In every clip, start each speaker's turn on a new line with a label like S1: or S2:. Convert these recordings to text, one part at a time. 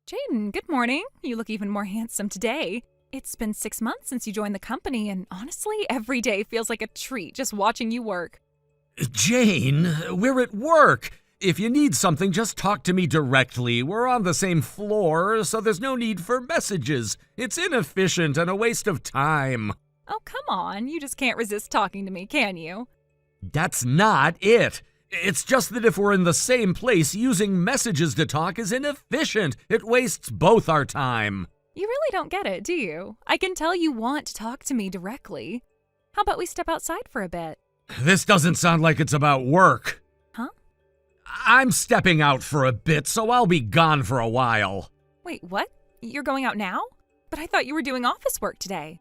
S1: Jaden, good morning. You look even more handsome today. It's been 6 months since you joined the company, and honestly, every day feels like a treat just watching you work.
S2: Jane, we're at work. If you need something, just talk to me directly. We're on the same floor, so there's no need for messages. It's inefficient and a waste of time.
S1: Oh, come on. You just can't resist talking to me, can you?
S2: That's not it. It's just that if we're in the same place, using messages to talk is inefficient. It wastes both our time.
S1: You really don't get it, do you? I can tell you want to talk to me directly. How about we step outside for a bit?
S2: This doesn't sound like it's about work.
S1: Huh?
S2: I'm stepping out for a bit, so I'll be gone for a while.
S1: Wait, what? You're going out now? But I thought you were doing office work today.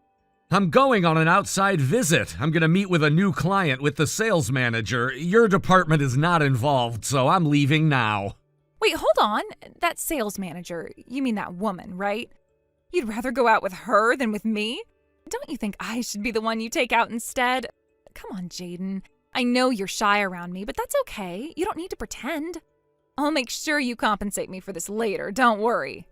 S2: I'm going on an outside visit. I'm going to meet with a new client with the sales manager. Your department is not involved, so I'm leaving now.
S1: Wait, hold on. That sales manager, you mean that woman, right? You'd rather go out with her than with me? Don't you think I should be the one you take out instead? Come on, Jaden. I know you're shy around me, but that's okay. You don't need to pretend. I'll make sure you compensate me for this later, don't worry.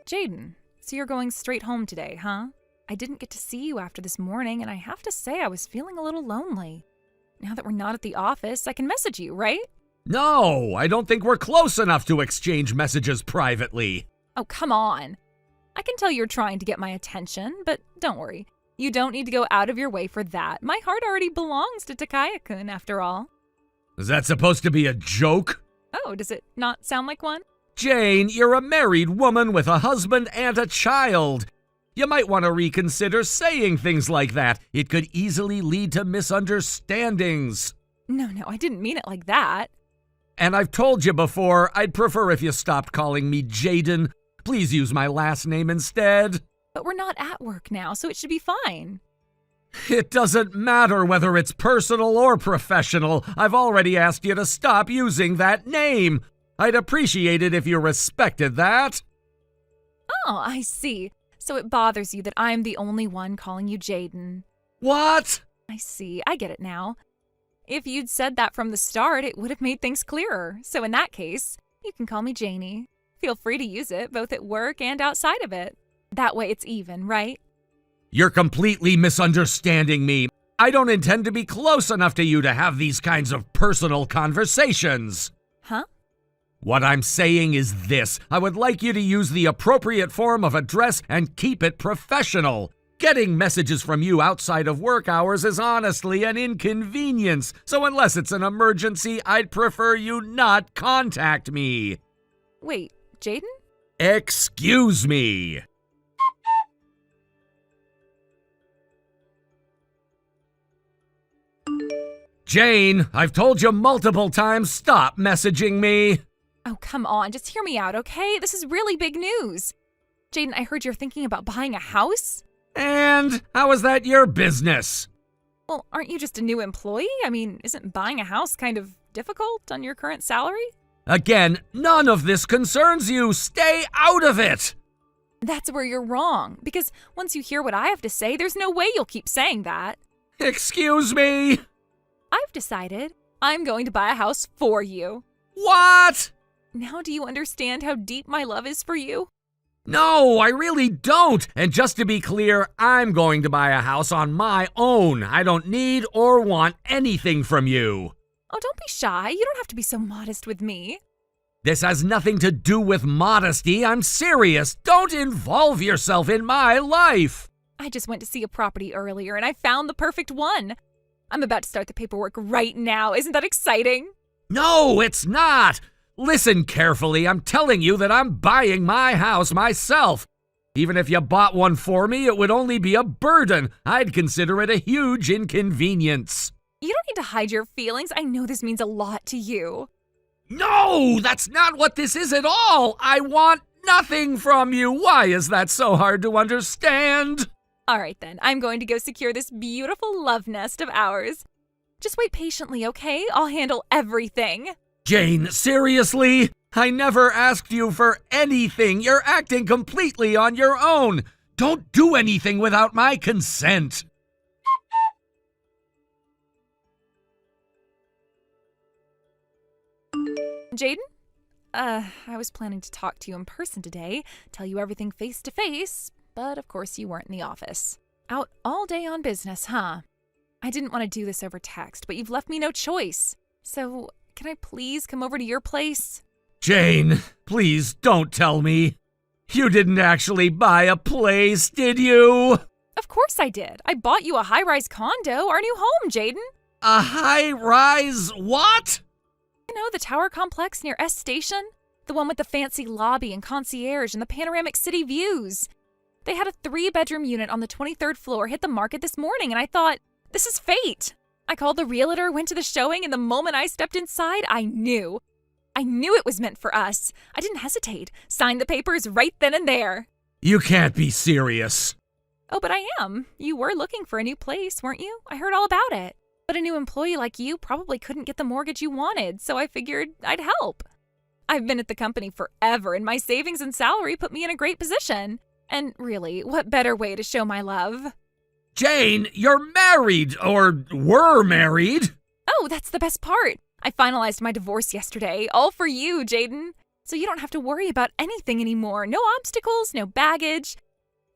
S1: Jaden, so you're going straight home today, huh? I didn't get to see you after this morning, and I have to say I was feeling a little lonely. Now that we're not at the office, I can message you, right?
S2: No, I don't think we're close enough to exchange messages privately.
S1: Oh, come on. I can tell you're trying to get my attention, but don't worry. You don't need to go out of your way for that. My heart already belongs to Takaya-kun, after all.
S2: Is that supposed to be a joke?
S1: Oh, does it not sound like one?
S2: Jane, you're a married woman with a husband and a child. You might want to reconsider saying things like that. It could easily lead to misunderstandings.
S1: No, I didn't mean it like that.
S2: And I've told you before, I'd prefer if you stopped calling me Jaden. Please use my last name instead.
S1: But we're not at work now, so it should be fine.
S2: It doesn't matter whether it's personal or professional. I've already asked you to stop using that name. I'd appreciate it if you respected that.
S1: Oh, I see. So it bothers you that I'm the only one calling you Jaden.
S2: What?
S1: I see. I get it now. If you'd said that from the start, it would have made things clearer. So in that case, you can call me Janie. Feel free to use it, both at work and outside of it. That way it's even, right?
S2: You're completely misunderstanding me. I don't intend to be close enough to you to have these kinds of personal conversations.
S1: Huh?
S2: What I'm saying is this. I would like you to use the appropriate form of address and keep it professional. Getting messages from you outside of work hours is honestly an inconvenience, so unless it's an emergency, I'd prefer you not contact me.
S1: Wait, Jaden?
S2: Excuse me. Jane, I've told you multiple times, stop messaging me.
S1: Oh, come on, just hear me out, okay? This is really big news. Jaden, I heard you're thinking about buying a house?
S2: And how is that your business?
S1: Well, aren't you just a new employee? I mean, isn't buying a house kind of difficult on your current salary?
S2: Again, none of this concerns you. Stay out of it.
S1: That's where you're wrong, because once you hear what I have to say, there's no way you'll keep saying that.
S2: Excuse me?
S1: I've decided I'm going to buy a house for you.
S2: What?
S1: Now do you understand how deep my love is for you?
S2: No, I really don't. And just to be clear, I'm going to buy a house on my own. I don't need or want anything from you.
S1: Oh, don't be shy. You don't have to be so modest with me.
S2: This has nothing to do with modesty. I'm serious. Don't involve yourself in my life.
S1: I just went to see a property earlier and I found the perfect one. I'm about to start the paperwork right now. Isn't that exciting?
S2: No, it's not. Listen carefully. I'm telling you that I'm buying my house myself. Even if you bought one for me, it would only be a burden. I'd consider it a huge inconvenience.
S1: You don't need to hide your feelings. I know this means a lot to you.
S2: No, that's not what this is at all. I want nothing from you. Why is that so hard to understand?
S1: All right then, I'm going to go secure this beautiful love nest of ours. Just wait patiently, okay? I'll handle everything.
S2: Jane, seriously? I never asked you for anything. You're acting completely on your own. Don't do anything without my consent.
S1: Jaden? I was planning to talk to you in person today, tell you everything face to face, but of course you weren't in the office. Out all day on business, huh? I didn't want to do this over text, but you've left me no choice. So, can I please come over to your place?
S2: Jane, please don't tell me. You didn't actually buy a place, did you?
S1: Of course I did. I bought you a high-rise condo, our new home, Jaden.
S2: A high-rise what?
S1: You know, the tower complex near S Station? The one with the fancy lobby and concierge and the panoramic city views. They had a 3-bedroom unit on the 23rd floor hit the market this morning, and I thought, this is fate. I called the realtor, went to the showing, and the moment I stepped inside, I knew it was meant for us. I didn't hesitate. Signed the papers right then and there.
S2: You can't be serious.
S1: Oh, but I am. You were looking for a new place, weren't you? I heard all about it. But a new employee like you probably couldn't get the mortgage you wanted, so I figured I'd help. I've been at the company forever, and my savings and salary put me in a great position. And really, what better way to show my love?
S2: Jane, you're married, or were married.
S1: Oh, that's the best part. I finalized my divorce yesterday, all for you, Jaden. So you don't have to worry about anything anymore. No obstacles, no baggage.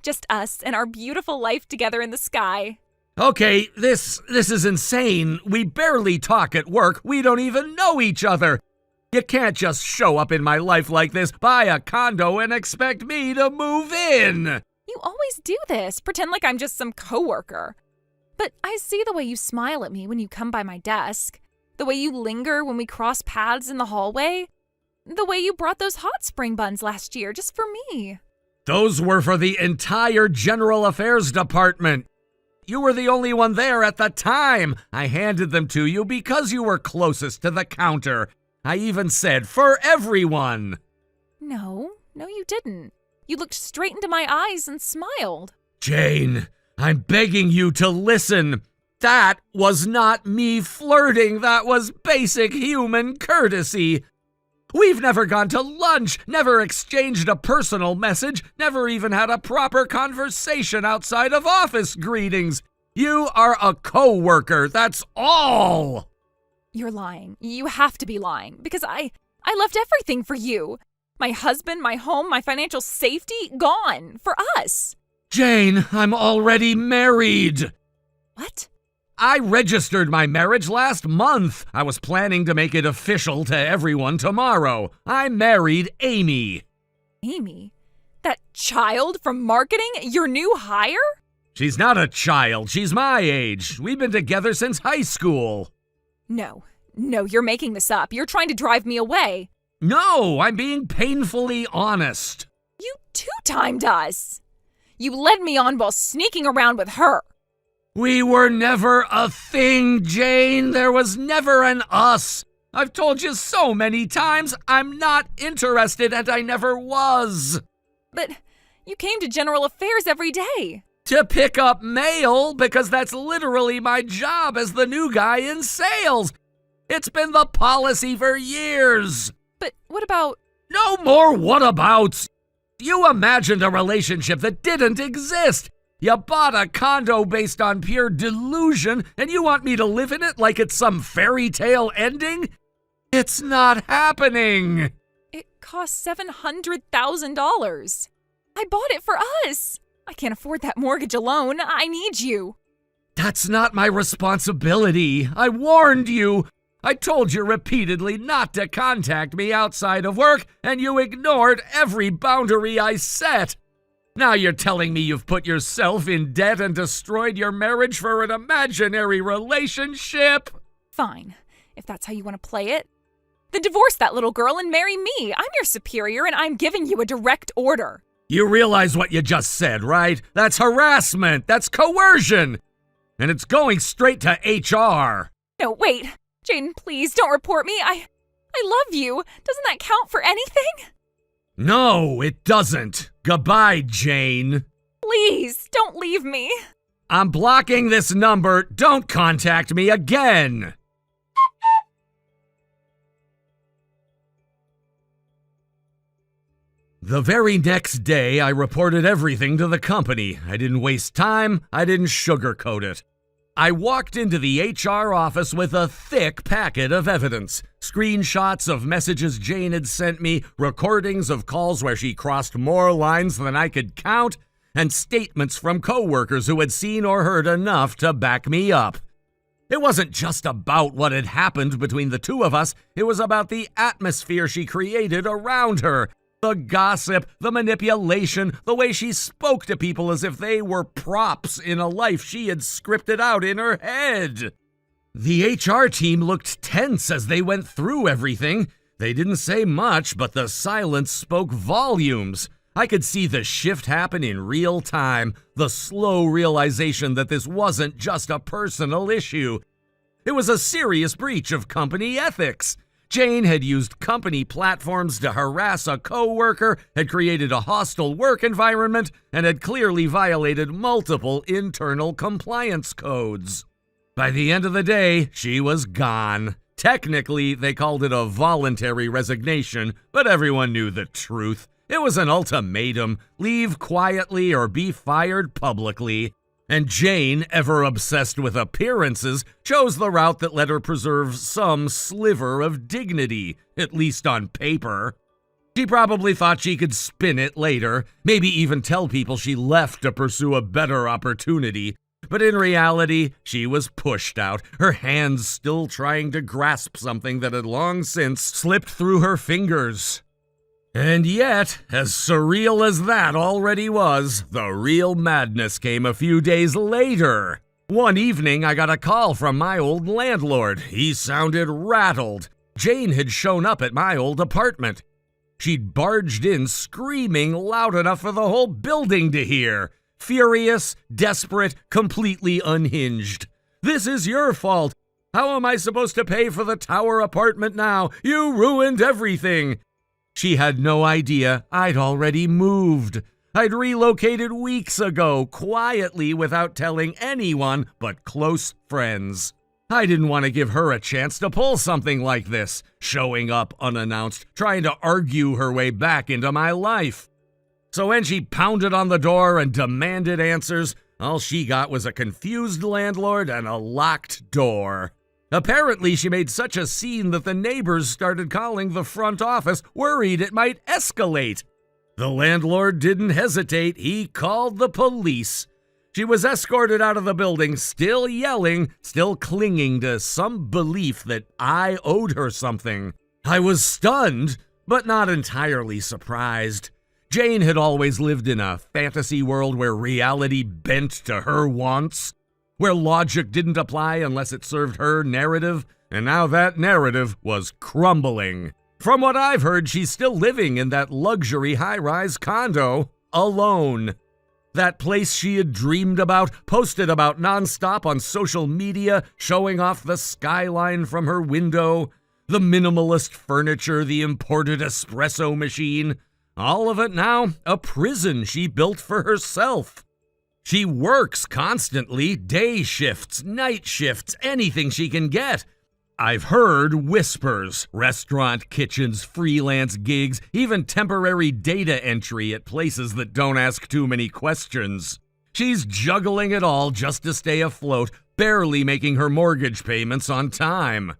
S1: Just us and our beautiful life together in the sky.
S2: Okay, this is insane. We barely talk at work. We don't even know each other. You can't just show up in my life like this, buy a condo, and expect me to move in.
S1: You always do this, pretend like I'm just some coworker. But I see the way you smile at me when you come by my desk. The way you linger when we cross paths in the hallway. The way you brought those hot spring buns last year just for me.
S2: Those were for the entire General Affairs Department. You were the only one there at the time. I handed them to you because you were closest to the counter. I even said, for everyone.
S1: No, you didn't. You looked straight into my eyes and smiled.
S2: Jane, I'm begging you to listen. That was not me flirting. That was basic human courtesy. We've never gone to lunch, never exchanged a personal message, never even had a proper conversation outside of office greetings. You are a coworker, that's all.
S1: You're lying. You have to be lying, because I left everything for you. My husband, my home, my financial safety, gone for us.
S2: Jane, I'm already married.
S1: What?
S2: I registered my marriage last month. I was planning to make it official to everyone tomorrow. I married Amy.
S1: Amy? That child from marketing? Your new hire?
S2: She's not a child. She's my age. We've been together since high school.
S1: No, you're making this up. You're trying to drive me away.
S2: No, I'm being painfully honest.
S1: You two-timed us. You led me on while sneaking around with her.
S2: We were never a thing, Jane. There was never an us. I've told you so many times, I'm not interested, and I never was.
S1: But you came to General Affairs every day.
S2: To pick up mail, because that's literally my job as the new guy in sales. It's been the policy for years.
S1: But what about...
S2: No more whatabouts. You imagined a relationship that didn't exist. You bought a condo based on pure delusion, and you want me to live in it like it's some fairy tale ending? It's not happening.
S1: It cost $700,000. I bought it for us. I can't afford that mortgage alone. I need you.
S2: That's not my responsibility. I warned you. I told you repeatedly not to contact me outside of work, and you ignored every boundary I set. Now you're telling me you've put yourself in debt and destroyed your marriage for an imaginary relationship?
S1: Fine, if that's how you want to play it. Then divorce that little girl and marry me. I'm your superior, and I'm giving you a direct order.
S2: You realize what you just said, right? That's harassment. That's coercion. And it's going straight to HR.
S1: No, wait. Jaden, please don't report me. I love you. Doesn't that count for anything?
S2: No, it doesn't. Goodbye, Jane.
S1: Please, don't leave me.
S2: I'm blocking this number. Don't contact me again. The very next day, I reported everything to the company. I didn't waste time. I didn't sugarcoat it. I walked into the HR office with a thick packet of evidence. Screenshots of messages Jane had sent me, recordings of calls where she crossed more lines than I could count, and statements from coworkers who had seen or heard enough to back me up. It wasn't just about what had happened between the two of us, it was about the atmosphere she created around her. The gossip, the manipulation, the way she spoke to people as if they were props in a life she had scripted out in her head. The HR team looked tense as they went through everything. They didn't say much, but the silence spoke volumes. I could see the shift happen in real time, the slow realization that this wasn't just a personal issue. It was a serious breach of company ethics. Jane had used company platforms to harass a coworker, had created a hostile work environment, and had clearly violated multiple internal compliance codes. By the end of the day, she was gone. Technically, they called it a voluntary resignation, but everyone knew the truth. It was an ultimatum: leave quietly or be fired publicly. And Jane, ever obsessed with appearances, chose the route that let her preserve some sliver of dignity, at least on paper. She probably thought she could spin it later, maybe even tell people she left to pursue a better opportunity. But in reality, she was pushed out, her hands still trying to grasp something that had long since slipped through her fingers. And yet, as surreal as that already was, the real madness came a few days later. One evening, I got a call from my old landlord. He sounded rattled. Jane had shown up at my old apartment. She'd barged in screaming loud enough for the whole building to hear. Furious, desperate, completely unhinged. "This is your fault. How am I supposed to pay for the tower apartment now? You ruined everything." She had no idea I'd already moved. I'd relocated weeks ago, quietly, without telling anyone but close friends. I didn't want to give her a chance to pull something like this, showing up unannounced, trying to argue her way back into my life. So when she pounded on the door and demanded answers, all she got was a confused landlord and a locked door. Apparently, she made such a scene that the neighbors started calling the front office, worried it might escalate. The landlord didn't hesitate. He called the police. She was escorted out of the building, still yelling, still clinging to some belief that I owed her something. I was stunned, but not entirely surprised. Jane had always lived in a fantasy world where reality bent to her wants, where logic didn't apply unless it served her narrative, and now that narrative was crumbling. From what I've heard, she's still living in that luxury high-rise condo, alone. That place she had dreamed about, posted about nonstop on social media, showing off the skyline from her window, the minimalist furniture, the imported espresso machine. All of it now a prison she built for herself. She works constantly, day shifts, night shifts, anything she can get. I've heard whispers, restaurant kitchens, freelance gigs, even temporary data entry at places that don't ask too many questions. She's juggling it all just to stay afloat, barely making her mortgage payments on time.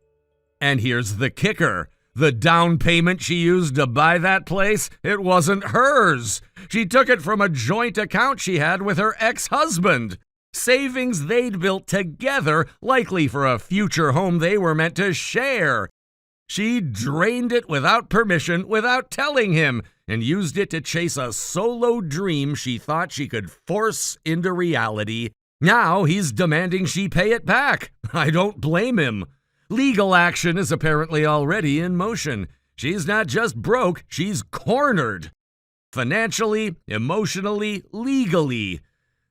S2: And here's the kicker. The down payment she used to buy that place, it wasn't hers. She took it from a joint account she had with her ex-husband. Savings they'd built together, likely for a future home they were meant to share. She drained it without permission, without telling him, and used it to chase a solo dream she thought she could force into reality. Now he's demanding she pay it back. I don't blame him. Legal action is apparently already in motion. She's not just broke, she's cornered. Financially, emotionally, legally.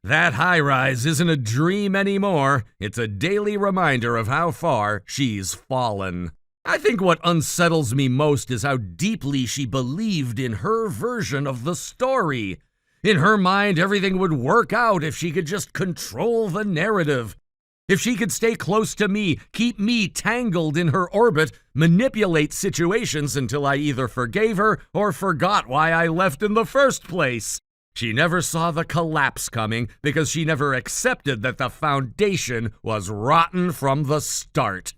S2: That high-rise isn't a dream anymore. It's a daily reminder of how far she's fallen. I think what unsettles me most is how deeply she believed in her version of the story. In her mind, everything would work out if she could just control the narrative. If she could stay close to me, keep me tangled in her orbit, manipulate situations until I either forgave her or forgot why I left in the first place. She never saw the collapse coming because she never accepted that the foundation was rotten from the start.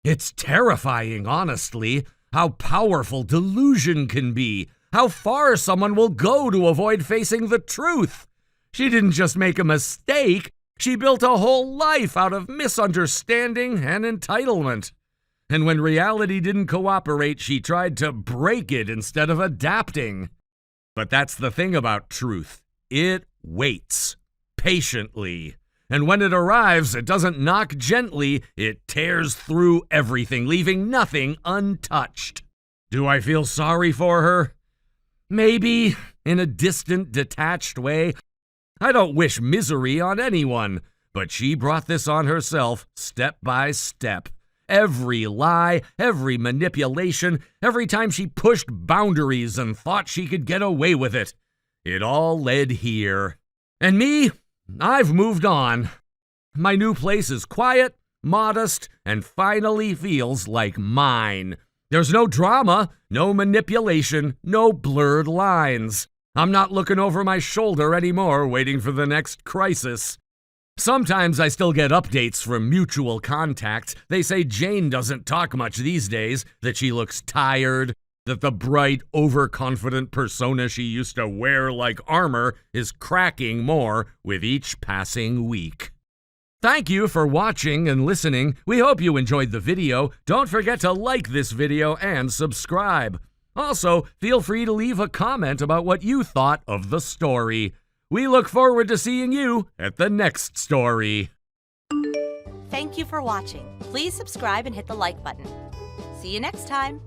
S2: It's terrifying, honestly, how powerful delusion can be, how far someone will go to avoid facing the truth. She didn't just make a mistake, she built a whole life out of misunderstanding and entitlement. And when reality didn't cooperate, she tried to break it instead of adapting. But that's the thing about truth. It waits patiently. And when it arrives, it doesn't knock gently, it tears through everything, leaving nothing untouched. Do I feel sorry for her? Maybe, in a distant, detached way. I don't wish misery on anyone, but she brought this on herself step by step. Every lie, every manipulation, every time she pushed boundaries and thought she could get away with it. It all led here. And me? I've moved on. My new place is quiet, modest, and finally feels like mine. There's no drama, no manipulation, no blurred lines. I'm not looking over my shoulder anymore, waiting for the next crisis. Sometimes I still get updates from mutual contacts. They say Jane doesn't talk much these days, that she looks tired, that the bright, overconfident persona she used to wear like armor is cracking more with each passing week. Thank you for watching and listening. We hope you enjoyed the video. Don't forget to like this video and subscribe. Also, feel free to leave a comment about what you thought of the story. We look forward to seeing you at the next story.
S3: Thank you for watching. Please subscribe and hit the like button. See you next time.